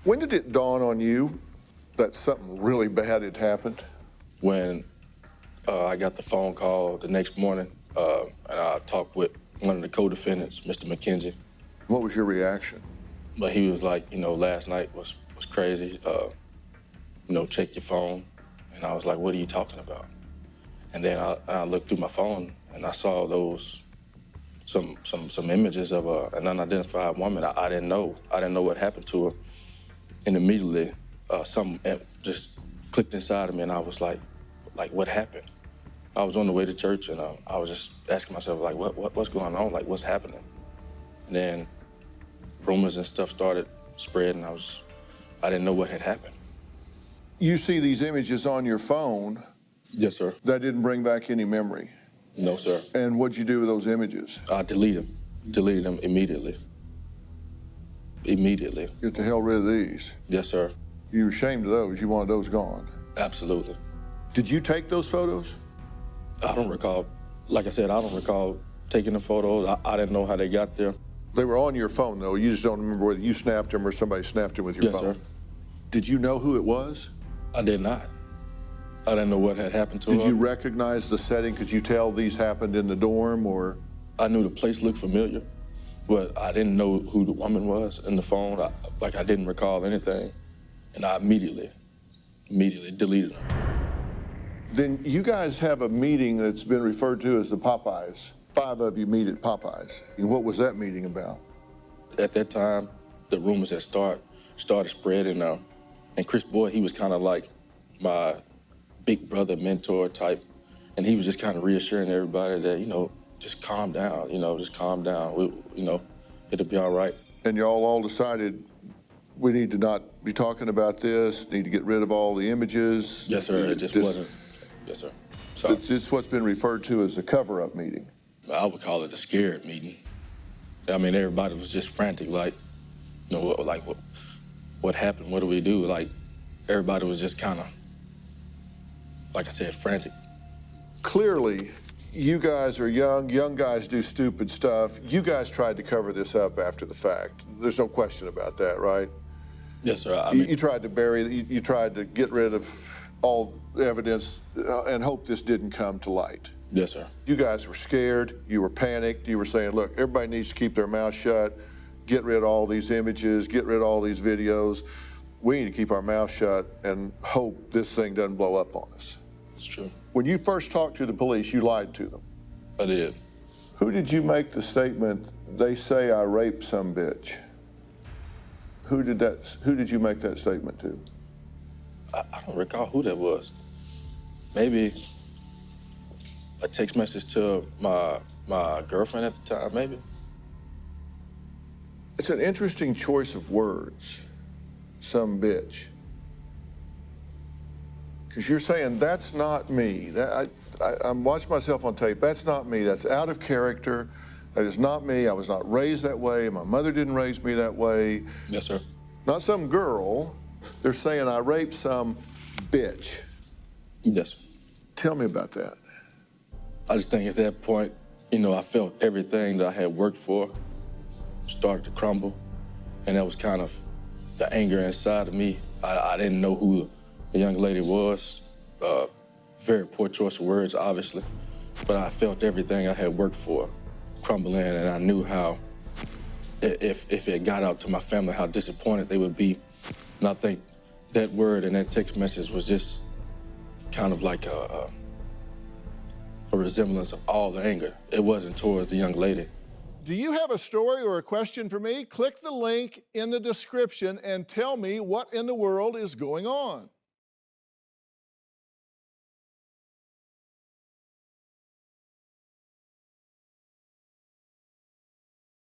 When did it dawn on you that something really bad had happened? When I got the phone call the next morning, and I talked with one of the co-defendants, Mr. McKenzie. What was your reaction? But he was like, last night was crazy. Check your phone. And I was like, what are you talking about? And then I looked through my phone and I saw some images of an unidentified woman. I didn't know what happened to her. And immediately, something just clicked inside of me, and I was like, what happened? I was on the way to church, and I was just asking myself, like, what's going on? Like, what's happening? And then rumors and stuff started spreading. I didn't know what had happened. You see these images on your phone. Yes, sir. That didn't bring back any memory. No, sir. And what'd you do with those images? I deleted them immediately. Immediately. Get the hell rid of these. Yes, sir. You were ashamed of those. You wanted those gone. Absolutely. Did you take those photos? I don't recall. Like I said, I don't recall taking the photos. I didn't know how they got there. They were on your phone, though. You just don't remember whether you snapped them or somebody snapped them with your phone. Yes, sir. Did you know who it was? I did not. I didn't know what had happened to her. Did you recognize the setting? Could you tell these happened in the dorm, or? I knew the place looked familiar, but I didn't know who the woman was in the phone. I didn't recall anything. And I immediately deleted them. Then you guys have a meeting that's been referred to as the Popeyes. 5 of you meet at Popeyes. And what was that meeting about? At that time, the rumors had started spreading. And Chris Boyd, he was kind of like my big brother mentor type. And he was just kind of reassuring everybody that, just calm down, just calm down. It'll be all right. And y'all all decided we need to not be talking about this, need to get rid of all the images. Yes, sir. It just wasn't. Yes, sir. So this is what's been referred to as the cover-up meeting. I would call it a scared meeting. I mean, everybody was just frantic, like, what happened? What do we do? Like, everybody was just kind of, like I said, frantic. Clearly, you guys are young guys do stupid stuff. You guys tried to cover this up after the fact. There's no question about that, right? Yes, sir. You tried to bury, you tried to get rid of all the evidence and hope this didn't come to light. Yes, sir. You guys were scared, you were panicked, you were saying, look, everybody needs to keep their mouth shut, get rid of all these images, get rid of all these videos. We need to keep our mouth shut and hope this thing doesn't blow up on us. It's true. When you first talked to the police, you lied to them. I did. Who did you make the statement, they say I raped some bitch? Who did you make that statement to? I don't recall who that was. Maybe a text message to my girlfriend at the time, maybe. It's an interesting choice of words, some bitch. Because you're saying, that's not me. I'm watching myself on tape, that's not me, that's out of character, that is not me, I was not raised that way, my mother didn't raise me that way. Yes, sir. Not some girl, they're saying I raped some bitch. Yes, sir. Tell me about that. I just think at that point, I felt everything that I had worked for started to crumble. And that was kind of the anger inside of me. I didn't know who the young lady was. Very poor choice of words, obviously. But I felt everything I had worked for crumbling, and I knew how, if it got out to my family, how disappointed they would be. And I think that word and that text message was just kind of like a resemblance of all the anger. It wasn't towards the young lady. Do you have a story or a question for me? Click the link in the description and tell me what in the world is going on.